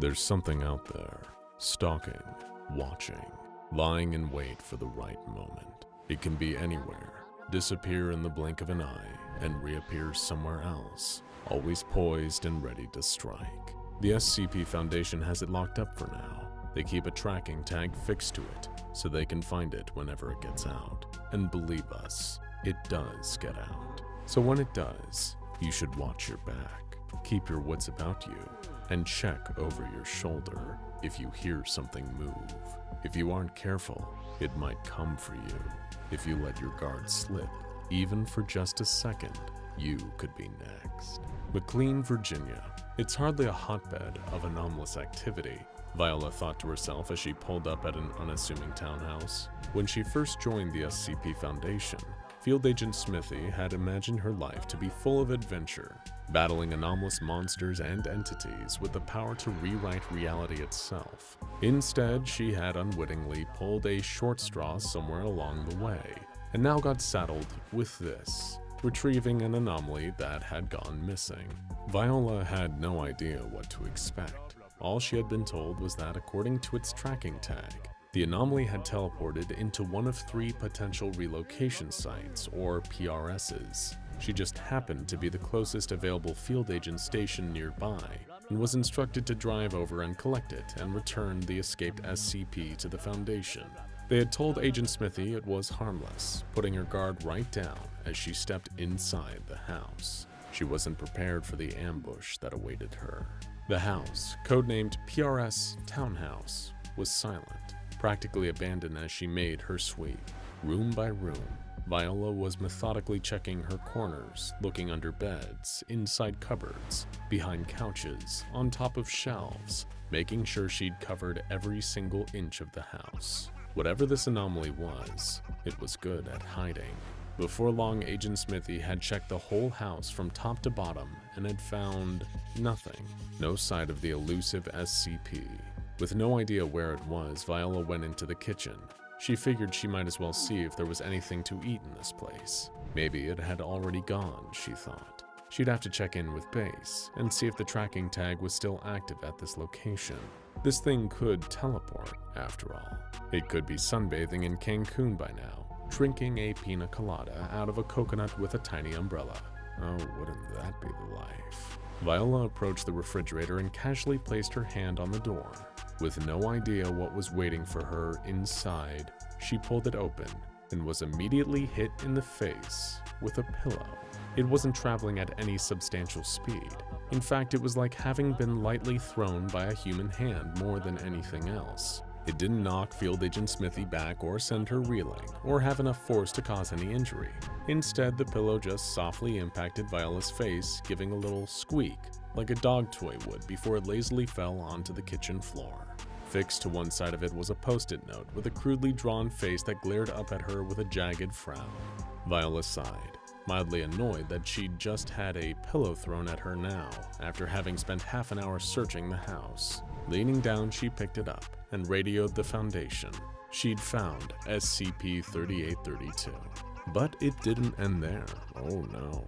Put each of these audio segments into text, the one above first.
There's something out there, stalking, watching, lying in wait for the right moment. It can be anywhere, disappear in the blink of an eye, and reappear somewhere else, always poised and ready to strike. The SCP Foundation has it locked up for now. They keep a tracking tag fixed to it, so they can find it whenever it gets out. And believe us, it does get out. So when it does, you should watch your back, keep your wits about you, and check over your shoulder if you hear something move. If you aren't careful, it might come for you. If you let your guard slip, even for just a second, you could be next. McLean, Virginia. It's hardly a hotbed of anomalous activity, Viola thought to herself as she pulled up at an unassuming townhouse. When she first joined the SCP Foundation, Field Agent Smithy had imagined her life to be full of adventure, battling anomalous monsters and entities with the power to rewrite reality itself. Instead, she had unwittingly pulled a short straw somewhere along the way, and now got saddled with this, retrieving an anomaly that had gone missing. Viola had no idea what to expect. All she had been told was that according to its tracking tag, the anomaly had teleported into one of 3 potential relocation sites, or PRSs. She just happened to be the closest available field agent station nearby, and was instructed to drive over and collect it and return the escaped SCP to the Foundation. They had told Agent Smithy it was harmless, putting her guard right down as she stepped inside the house. She wasn't prepared for the ambush that awaited her. The house, codenamed PRS Townhouse, was silent, practically abandoned as she made her sweep. Room by room, Viola was methodically checking her corners, looking under beds, inside cupboards, behind couches, on top of shelves, making sure she'd covered every single inch of the house. Whatever this anomaly was, it was good at hiding. Before long, Agent Smithy had checked the whole house from top to bottom and had found nothing. No sight of the elusive SCP. With no idea where it was, Viola went into the kitchen. She figured she might as well see if there was anything to eat in this place. Maybe it had already gone, she thought. She'd have to check in with base and see if the tracking tag was still active at this location. This thing could teleport, after all. It could be sunbathing in Cancun by now, drinking a pina colada out of a coconut with a tiny umbrella. Oh, wouldn't that be the life? Viola approached the refrigerator and casually placed her hand on the door. With no idea what was waiting for her inside, she pulled it open and was immediately hit in the face with a pillow. It wasn't traveling at any substantial speed. In fact, it was like having been lightly thrown by a human hand more than anything else. It didn't knock Field Agent Smithy back or send her reeling, or have enough force to cause any injury. Instead, the pillow just softly impacted Viola's face, giving a little squeak, like a dog toy would before it lazily fell onto the kitchen floor. Fixed to one side of it was a post-it note with a crudely drawn face that glared up at her with a jagged frown. Viola sighed, mildly annoyed that she'd just had a pillow thrown at her now, after having spent half an hour searching the house. Leaning down, she picked it up and radioed the Foundation. She'd found SCP-3832. But it didn't end there. Oh no.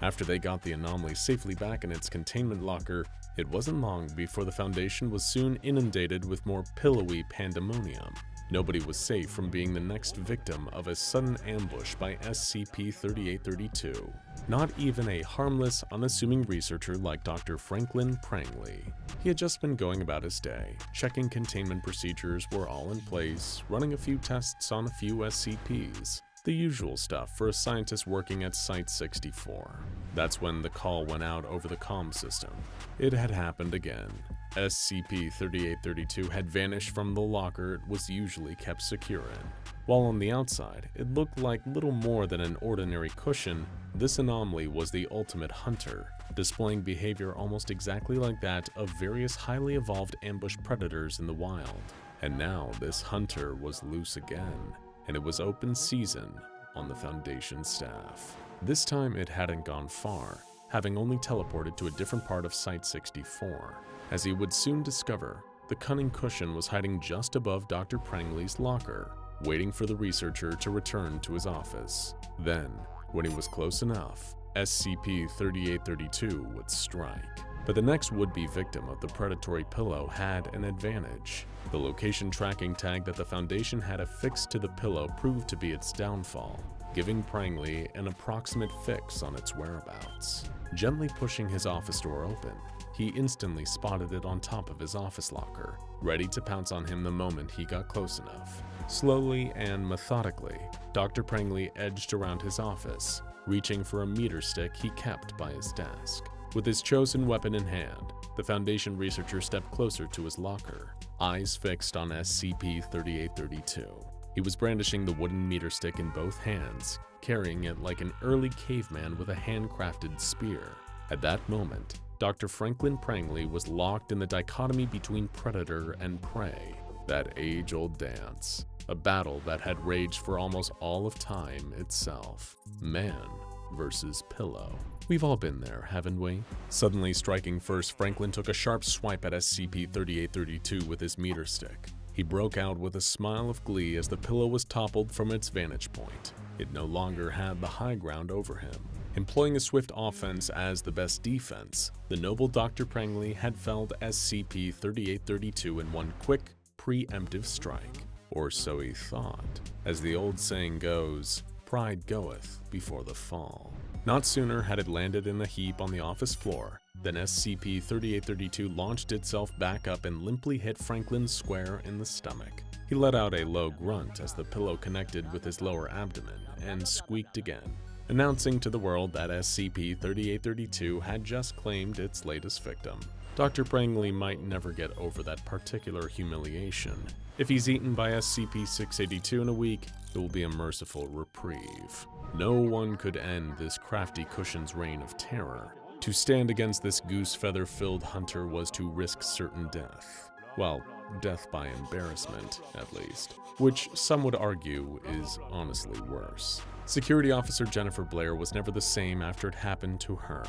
After they got the anomaly safely back in its containment locker, it wasn't long before the Foundation was soon inundated with more pillowy pandemonium. Nobody was safe from being the next victim of a sudden ambush by SCP-3832. Not even a harmless, unassuming researcher like Dr. Franklin Prangley. He had just been going about his day, checking containment procedures were all in place, running a few tests on a few SCPs. The usual stuff for a scientist working at Site-64. That's when the call went out over the comm system. It had happened again. SCP-3832 had vanished from the locker it was usually kept secure in. While on the outside, it looked like little more than an ordinary cushion, this anomaly was the ultimate hunter, displaying behavior almost exactly like that of various highly evolved ambush predators in the wild. And now this hunter was loose again, and it was open season on the Foundation staff. This time it hadn't gone far, having only teleported to a different part of Site-64. As he would soon discover, the cunning cushion was hiding just above Dr. Prangley's locker, waiting for the researcher to return to his office. Then, when he was close enough, SCP-3832 would strike. But the next would-be victim of the predatory pillow had an advantage. The location tracking tag that the Foundation had affixed to the pillow proved to be its downfall, giving Prangley an approximate fix on its whereabouts. Gently pushing his office door open, he instantly spotted it on top of his office locker, ready to pounce on him the moment he got close enough. Slowly and methodically, Dr. Prangley edged around his office, reaching for a meter stick he kept by his desk. With his chosen weapon in hand, the Foundation researcher stepped closer to his locker, eyes fixed on SCP-3832. He was brandishing the wooden meter stick in both hands, carrying it like an early caveman with a handcrafted spear. At that moment, Dr. Franklin Prangley was locked in the dichotomy between predator and prey, that age-old dance, a battle that had raged for almost all of time itself. Man versus pillow. We've all been there, haven't we? Suddenly striking first, Franklin took a sharp swipe at SCP-3832 with his meter stick. He broke out with a smile of glee as the pillow was toppled from its vantage point. It no longer had the high ground over him. Employing a swift offense as the best defense, the noble Dr. Prangley had felled SCP-3832 in one quick, preemptive strike. Or so he thought. As the old saying goes, pride goeth before the fall. Not sooner had it landed in a heap on the office floor than SCP-3832 launched itself back up and limply hit Franklin square in the stomach. He let out a low grunt as the pillow connected with his lower abdomen and squeaked again, announcing to the world that SCP-3832 had just claimed its latest victim. Dr. Prangley might never get over that particular humiliation. If he's eaten by SCP-682 in a week, it will be a merciful reprieve. No one could end this crafty cushion's reign of terror. To stand against this goose feather-filled hunter was to risk certain death. Well, death by embarrassment, at least, which some would argue is honestly worse. Security Officer Jennifer Blair was never the same after it happened to her.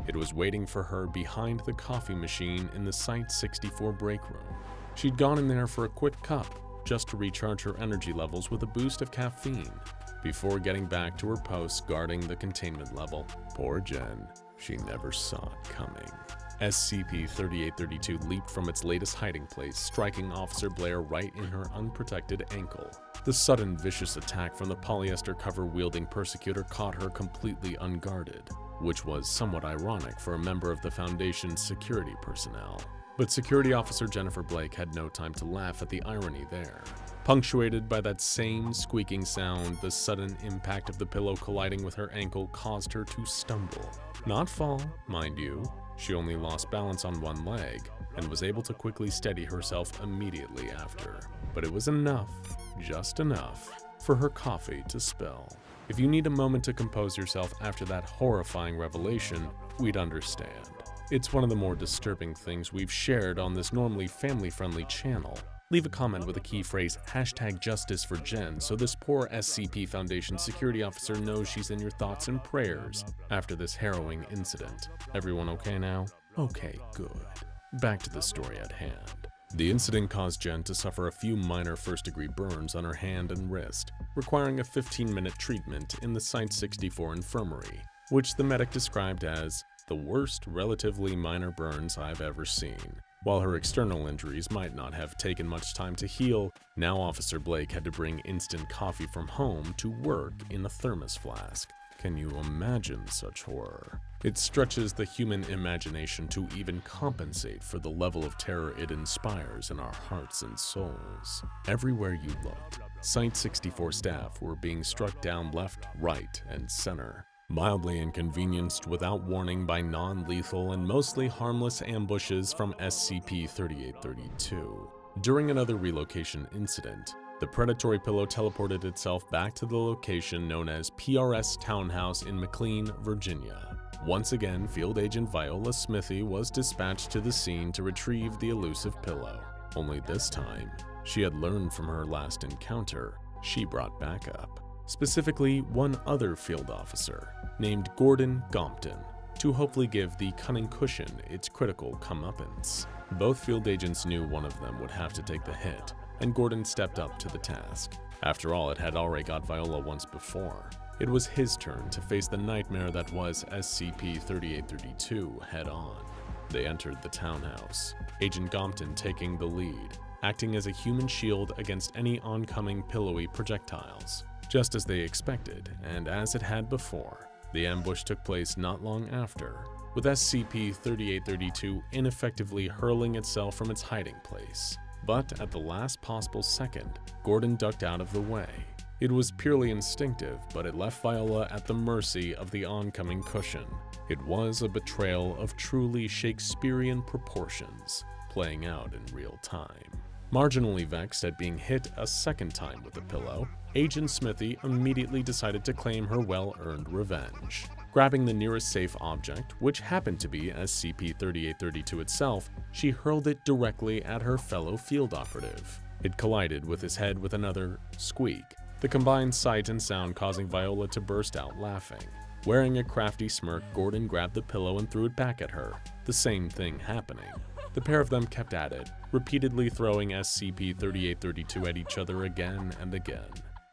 It was waiting for her behind the coffee machine in the Site-64 break room. She'd gone in there for a quick cup, just to recharge her energy levels with a boost of caffeine, before getting back to her post guarding the containment level. Poor Jen, she never saw it coming. SCP-3832 leaped from its latest hiding place, striking Officer Blair right in her unprotected ankle. The sudden vicious attack from the polyester cover-wielding persecutor caught her completely unguarded, which was somewhat ironic for a member of the Foundation's security personnel. But Security Officer Jennifer Blake had no time to laugh at the irony there. Punctuated by that same squeaking sound, the sudden impact of the pillow colliding with her ankle caused her to stumble. Not fall, mind you. She only lost balance on one leg and was able to quickly steady herself immediately after. But it was enough, just enough, for her coffee to spill. If you need a moment to compose yourself after that horrifying revelation, we'd understand. It's one of the more disturbing things we've shared on this normally family-friendly channel. Leave a comment with a key phrase #JusticeForJen so this poor SCP Foundation security officer knows she's in your thoughts and prayers after this harrowing incident. Everyone okay now? Okay, good. Back to the story at hand. The incident caused Jen to suffer a few minor first-degree burns on her hand and wrist, requiring a 15-minute treatment in the Site-64 infirmary, which the medic described as the worst relatively minor burns I've ever seen. While her external injuries might not have taken much time to heal, now Officer Blake had to bring instant coffee from home to work in a thermos flask. Can you imagine such horror? It stretches the human imagination to even compensate for the level of terror it inspires in our hearts and souls. Everywhere you looked, Site-64 staff were being struck down left, right, and center, mildly inconvenienced without warning by non-lethal and mostly harmless ambushes from SCP-3832. During another relocation incident, the predatory pillow teleported itself back to the location known as PRS Townhouse in McLean, Virginia. Once again, Field Agent Viola Smithy was dispatched to the scene to retrieve the elusive pillow. Only this time, she had learned from her last encounter. She brought backup. Specifically, one other field officer, named Gordon Gompton, to hopefully give the cunning cushion its critical comeuppance. Both field agents knew one of them would have to take the hit, and Gordon stepped up to the task. After all, it had already got Viola once before. It was his turn to face the nightmare that was SCP-3832 head-on. They entered the townhouse, Agent Gompton taking the lead, acting as a human shield against any oncoming pillowy projectiles. Just as they expected, and as it had before, the ambush took place not long after, with SCP-3832 ineffectively hurling itself from its hiding place. But at the last possible second, Gordon ducked out of the way. It was purely instinctive, but it left Viola at the mercy of the oncoming cushion. It was a betrayal of truly Shakespearean proportions, playing out in real time. Marginally vexed at being hit a second time with a pillow, Agent Smithy immediately decided to claim her well-earned revenge. Grabbing the nearest safe object, which happened to be SCP-3832 itself, she hurled it directly at her fellow field operative. It collided with his head with another squeak, the combined sight and sound causing Viola to burst out laughing. Wearing a crafty smirk, Gordon grabbed the pillow and threw it back at her, the same thing happening. The pair of them kept at it, repeatedly throwing SCP-3832 at each other again and again.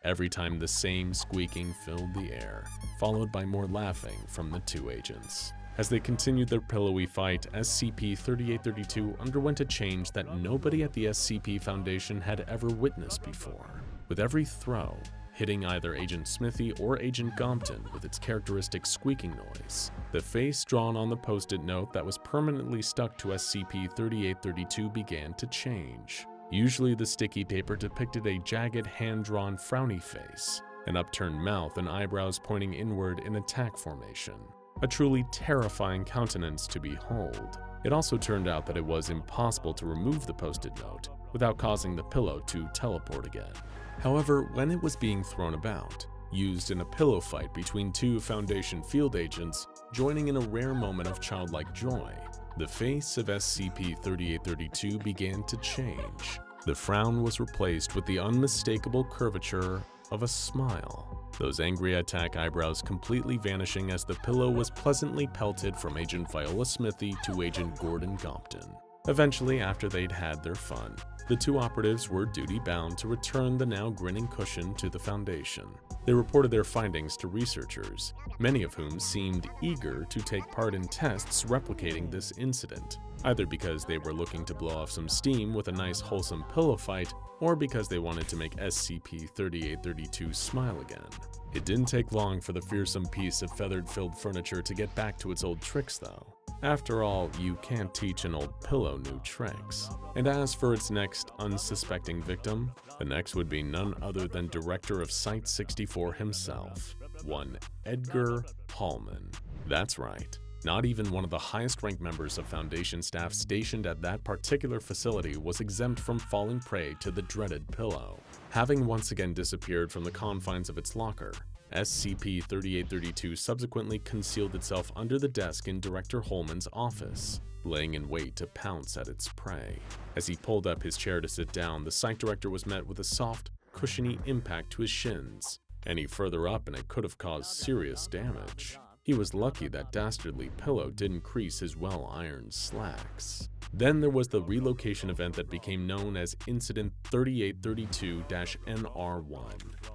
Every time the same squeaking filled the air, followed by more laughing from the two agents. As they continued their pillowy fight, SCP-3832 underwent a change that nobody at the SCP Foundation had ever witnessed before. With every throw, hitting either Agent Smithy or Agent Gompton with its characteristic squeaking noise, the face drawn on the post-it note that was permanently stuck to SCP-3832 began to change. Usually the sticky paper depicted a jagged hand-drawn frowny face, an upturned mouth and eyebrows pointing inward in attack formation. A truly terrifying countenance to behold. It also turned out that it was impossible to remove the post-it note without causing the pillow to teleport again. However, when it was being thrown about, used in a pillow fight between two Foundation field agents, joining in a rare moment of childlike joy, the face of SCP-3832 began to change. The frown was replaced with the unmistakable curvature of a smile, those angry attack eyebrows completely vanishing as the pillow was pleasantly pelted from Agent Viola Smithy to Agent Gordon Gompton. Eventually, after they'd had their fun, the two operatives were duty-bound to return the now grinning cushion to the Foundation. They reported their findings to researchers, many of whom seemed eager to take part in tests replicating this incident, either because they were looking to blow off some steam with a nice wholesome pillow fight, or because they wanted to make SCP-3832 smile again. It didn't take long for the fearsome piece of feathered-filled furniture to get back to its old tricks, though. After all, you can't teach an old pillow new tricks. And as for its next unsuspecting victim, the next would be none other than Director of Site-64 himself, one Edgar Hallman. That's right. Not even one of the highest-ranked members of Foundation staff stationed at that particular facility was exempt from falling prey to the dreaded pillow. Having once again disappeared from the confines of its locker, SCP-3832 subsequently concealed itself under the desk in Director Holman's office, laying in wait to pounce at its prey. As he pulled up his chair to sit down, the site director was met with a soft, cushiony impact to his shins. Any further up and it could have caused serious damage. He was lucky that dastardly pillow didn't crease his well-ironed slacks. Then there was the relocation event that became known as Incident 3832-NR1.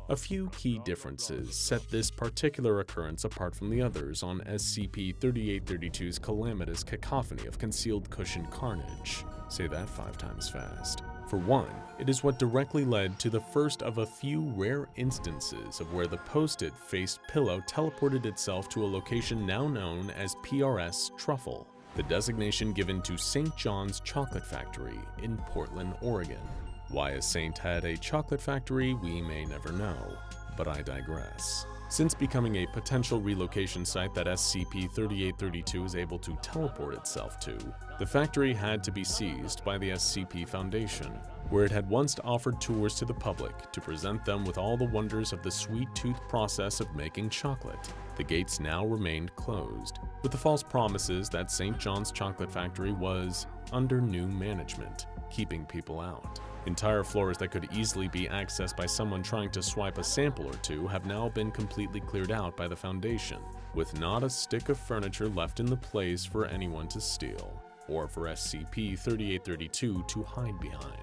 A few key differences set this particular occurrence apart from the others on SCP-3832's calamitous cacophony of concealed cushion carnage. Say that 5 times fast. For one, it is what directly led to the first of a few rare instances of where the post-it-faced pillow teleported itself to a location now known as PRS Truffle, the designation given to St. John's Chocolate Factory in Portland, Oregon. Why a saint had a chocolate factory, we may never know, but I digress. Since becoming a potential relocation site that SCP-3832 is able to teleport itself to, the factory had to be seized by the SCP Foundation, where it had once offered tours to the public to present them with all the wonders of the sweet tooth process of making chocolate. The gates now remained closed, with the false promises that St. John's Chocolate Factory was under new management, keeping people out. Entire floors that could easily be accessed by someone trying to swipe a sample or two have now been completely cleared out by the Foundation, with not a stick of furniture left in the place for anyone to steal, or for SCP-3832 to hide behind.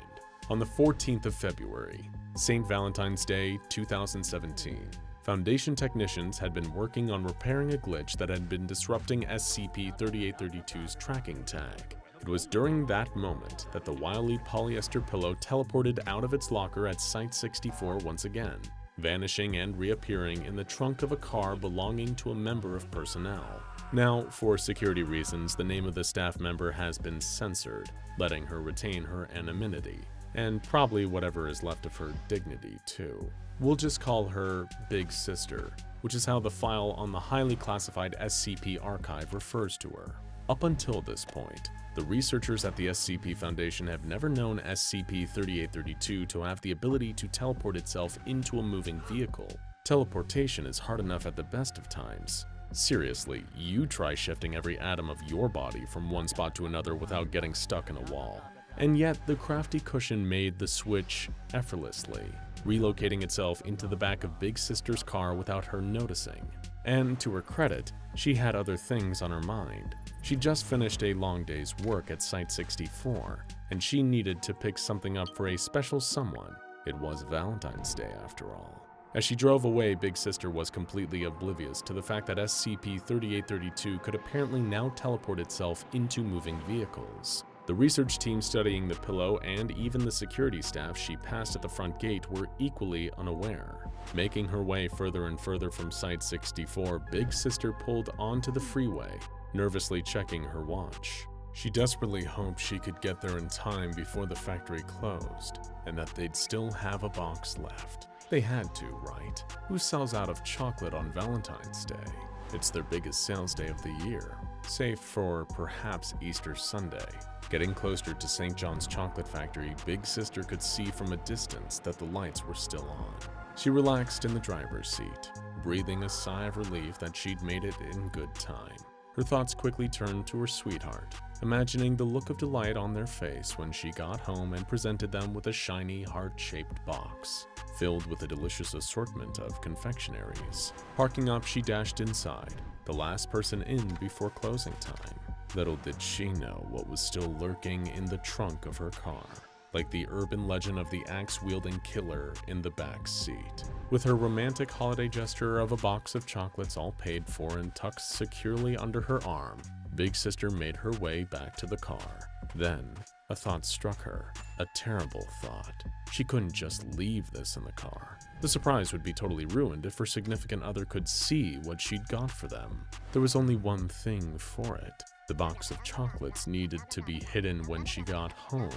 On the 14th of February, St. Valentine's Day 2017, Foundation technicians had been working on repairing a glitch that had been disrupting SCP-3832's tracking tag. It was during that moment that the wily polyester pillow teleported out of its locker at Site-64 once again, vanishing and reappearing in the trunk of a car belonging to a member of personnel. Now, for security reasons, the name of the staff member has been censored, letting her retain her anonymity, and probably whatever is left of her dignity too. We'll just call her Big Sister, which is how the file on the highly classified SCP archive refers to her. Up until this point, the researchers at the SCP Foundation have never known SCP-3832 to have the ability to teleport itself into a moving vehicle. Teleportation is hard enough at the best of times. Seriously, you try shifting every atom of your body from one spot to another without getting stuck in a wall. And yet, the crafty cushion made the switch effortlessly, relocating itself into the back of Big Sister's car without her noticing. And to her credit, she had other things on her mind. She just finished a long day's work at Site-64, and she needed to pick something up for a special someone. It was Valentine's Day after all. As she drove away, Big Sister was completely oblivious to the fact that SCP-3832 could apparently now teleport itself into moving vehicles. The research team studying the pillow and even the security staff she passed at the front gate were equally unaware. Making her way further and further from Site-64, Big Sister pulled onto the freeway, nervously checking her watch. She desperately hoped she could get there in time before the factory closed, and that they'd still have a box left. They had to, right? Who sells out of chocolate on Valentine's Day? It's their biggest sales day of the year, save for perhaps Easter Sunday. Getting closer to St. John's Chocolate Factory, Big Sister could see from a distance that the lights were still on. She relaxed in the driver's seat, breathing a sigh of relief that she'd made it in good time. Her thoughts quickly turned to her sweetheart, imagining the look of delight on their face when she got home and presented them with a shiny, heart-shaped box, filled with a delicious assortment of confectionaries. Parking up, she dashed inside, the last person in before closing time. Little did she know what was still lurking in the trunk of her car, like the urban legend of the axe-wielding killer in the back seat. With her romantic holiday gesture of a box of chocolates all paid for and tucked securely under her arm, Big Sister made her way back to the car. Then, a thought struck her. A terrible thought. She couldn't just leave this in the car. The surprise would be totally ruined if her significant other could see what she'd got for them. There was only one thing for it. The box of chocolates needed to be hidden when she got home.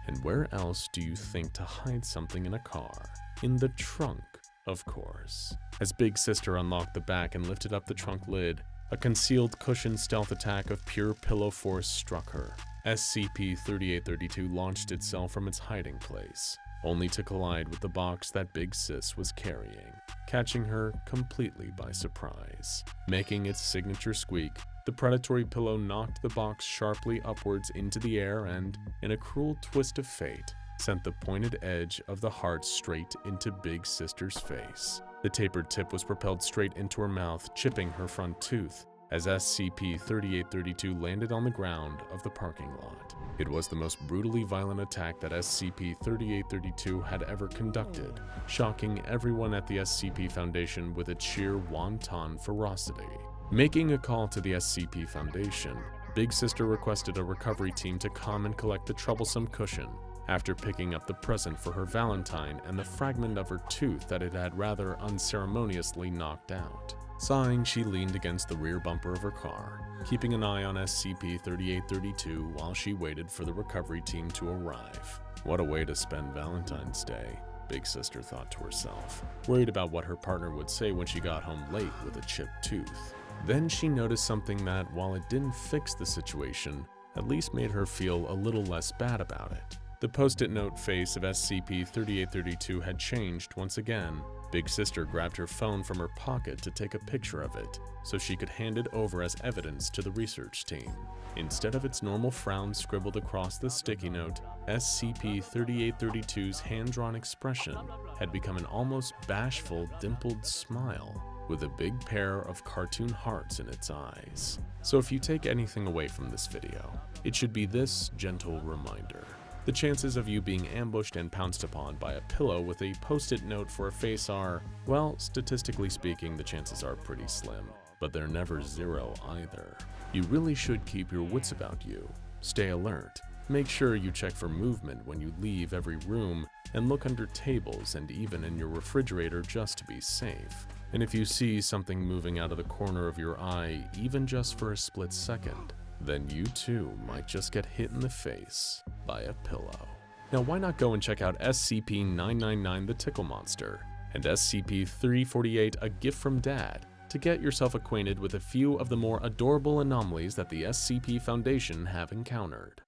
And where else do you think to hide something in a car? In the trunk, of course. As Big Sister unlocked the back and lifted up the trunk lid, a concealed cushion stealth attack of pure pillow force struck her. SCP-3832 launched itself from its hiding place, only to collide with the box that Big Sis was carrying, catching her completely by surprise. Making its signature squeak, the predatory pillow knocked the box sharply upwards into the air and, in a cruel twist of fate, sent the pointed edge of the heart straight into Big Sister's face. The tapered tip was propelled straight into her mouth, chipping her front tooth, as SCP-3832 landed on the ground of the parking lot. It was the most brutally violent attack that SCP-3832 had ever conducted, shocking everyone at the SCP Foundation with its sheer wanton ferocity. Making a call to the SCP Foundation, Big Sister requested a recovery team to come and collect the troublesome cushion, after picking up the present for her Valentine and the fragment of her tooth that it had rather unceremoniously knocked out. Sighing, she leaned against the rear bumper of her car, keeping an eye on SCP-3832 while she waited for the recovery team to arrive. What a way to spend Valentine's Day, Big Sister thought to herself, worried about what her partner would say when she got home late with a chipped tooth. Then she noticed something that, while it didn't fix the situation, at least made her feel a little less bad about it. The post-it note face of SCP-3832 had changed once again. Big Sister grabbed her phone from her pocket to take a picture of it, so she could hand it over as evidence to the research team. Instead of its normal frown scribbled across the sticky note, SCP-3832's hand-drawn expression had become an almost bashful, dimpled smile, with a big pair of cartoon hearts in its eyes. So if you take anything away from this video, it should be this gentle reminder. The chances of you being ambushed and pounced upon by a pillow with a post-it note for a face are, well, statistically speaking, the chances are pretty slim, but they're never zero either. You really should keep your wits about you. Stay alert. Make sure you check for movement when you leave every room, and look under tables and even in your refrigerator just to be safe. And if you see something moving out of the corner of your eye, even just for a split second, then you too might just get hit in the face by a pillow. Now why not go and check out SCP-999 the Tickle Monster and SCP-348 a Gift from Dad to get yourself acquainted with a few of the more adorable anomalies that the SCP Foundation have encountered.